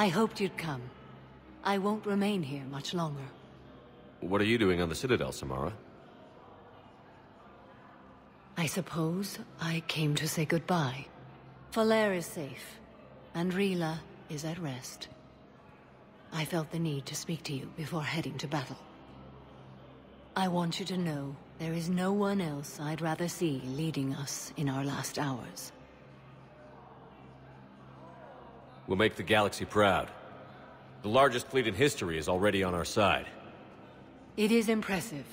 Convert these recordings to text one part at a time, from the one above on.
I hoped you'd come. I won't remain here much longer. What are you doing on the Citadel, Samara? I suppose I came to say goodbye. Falere is safe, and Rila is at rest. I felt the need to speak to you before heading to battle. I want you to know there is no one else I'd rather see leading us in our last hours. We'll make the galaxy proud. The largest fleet in history is already on our side. It is impressive.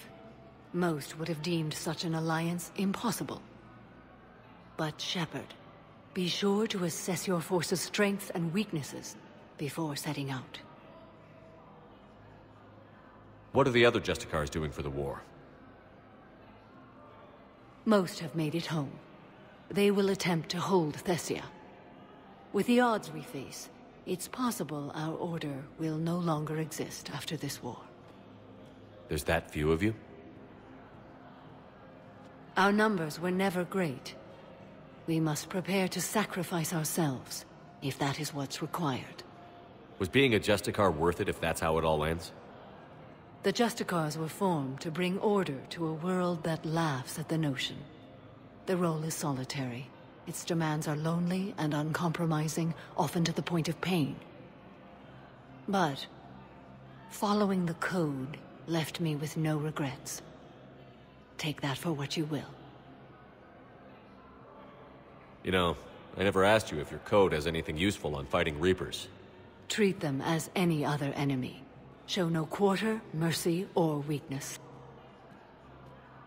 Most would have deemed such an alliance impossible. But Shepard, be sure to assess your force's strengths and weaknesses before setting out. What are the other Justicars doing for the war? Most have made it home. They will attempt to hold Thessia. With the odds we face, it's possible our order will no longer exist after this war. There's that few of you? Our numbers were never great. We must prepare to sacrifice ourselves, if that is what's required. Was being a Justicar worth it if that's how it all ends? The Justicars were formed to bring order to a world that laughs at the notion. The role is solitary. Its demands are lonely and uncompromising, often to the point of pain. But following the code left me with no regrets. Take that for what you will. You know, I never asked you if your code has anything useful on fighting Reapers. Treat them as any other enemy. Show no quarter, mercy, or weakness.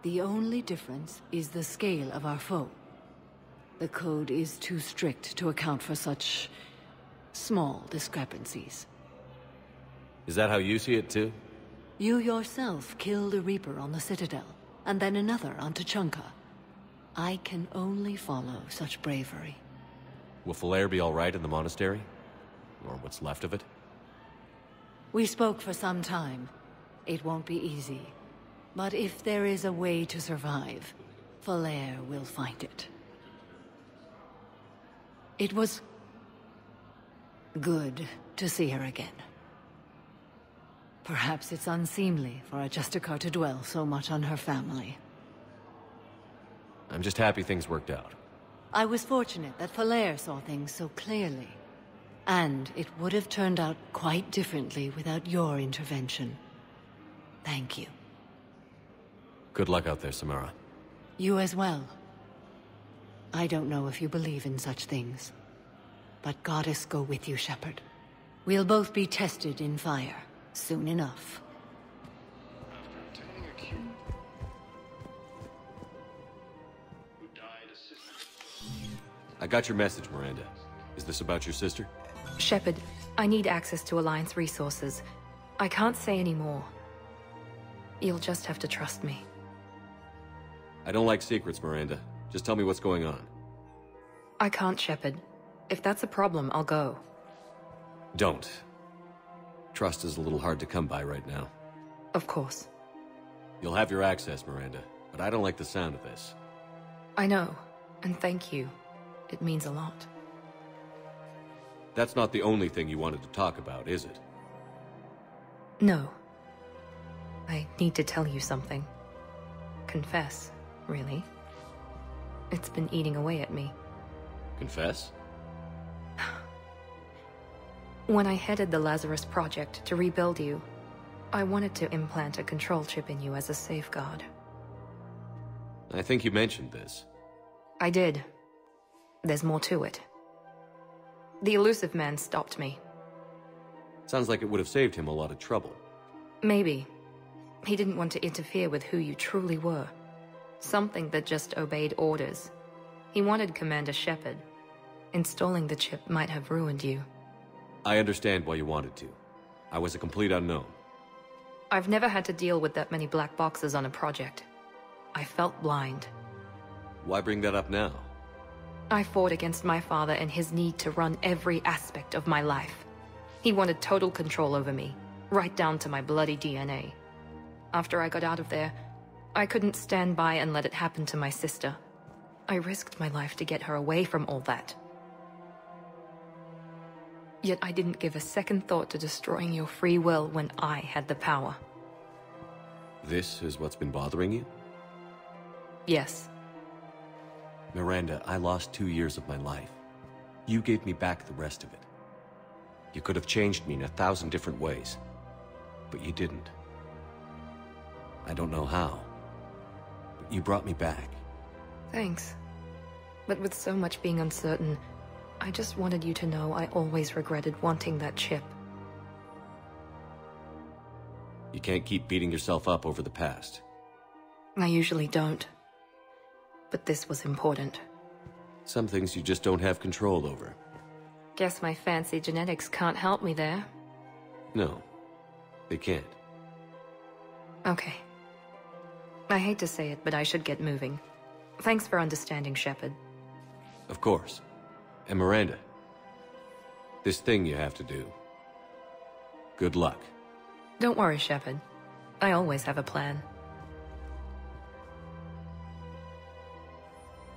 The only difference is the scale of our foe. The code is too strict to account for such small discrepancies. Is that how you see it too? You yourself killed a Reaper on the Citadel, and then another on Tuchanka. I can only follow such bravery. Will Falere be all right in the monastery? Or what's left of it? We spoke for some time. It won't be easy. But if there is a way to survive, Falere will find it. It was good to see her again. Perhaps it's unseemly for a Justicar to dwell so much on her family. I'm just happy things worked out. I was fortunate that Falere saw things so clearly. And it would have turned out quite differently without your intervention. Thank you. Good luck out there, Samara. You as well. I don't know if you believe in such things, but Goddess go with you, Shepard. We'll both be tested in fire, soon enough. I got your message, Miranda. Is this about your sister? Shepard, I need access to Alliance resources. I can't say any more. You'll just have to trust me. I don't like secrets, Miranda. Just tell me what's going on. I can't, Shepard. If that's a problem, I'll go. Don't. Trust is a little hard to come by right now. Of course. You'll have your access, Miranda, but I don't like the sound of this. I know, and thank you. It means a lot. That's not the only thing you wanted to talk about, is it? No. I need to tell you something. Confess, really. It's been eating away at me. Confess? When I headed the Lazarus Project to rebuild you, I wanted to implant a control chip in you as a safeguard. I think you mentioned this. I did. There's more to it. The elusive man stopped me. Sounds like it would have saved him a lot of trouble. Maybe. He didn't want to interfere with who you truly were. Something that just obeyed orders. He wanted Commander Shepard. Installing the chip might have ruined you. I understand why you wanted to. I was a complete unknown. I've never had to deal with that many black boxes on a project. I felt blind. Why bring that up now? I fought against my father and his need to run every aspect of my life. He wanted total control over me, right down to my bloody DNA. After I got out of there, I couldn't stand by and let it happen to my sister. I risked my life to get her away from all that. Yet I didn't give a second thought to destroying your free will when I had the power. This is what's been bothering you? Yes. Miranda, I lost 2 years of my life. You gave me back the rest of it. You could have changed me in 1,000 different ways, but you didn't. I don't know how, but you brought me back. Thanks. But with so much being uncertain, I just wanted you to know I always regretted wanting that chip. You can't keep beating yourself up over the past. I usually don't. But this was important. Some things you just don't have control over. Guess my fancy genetics can't help me there. No, they can't. Okay. I hate to say it, but I should get moving. Thanks for understanding, Shepard. Of course. And Miranda, this thing you have to do. Good luck. Don't worry, Shepard. I always have a plan.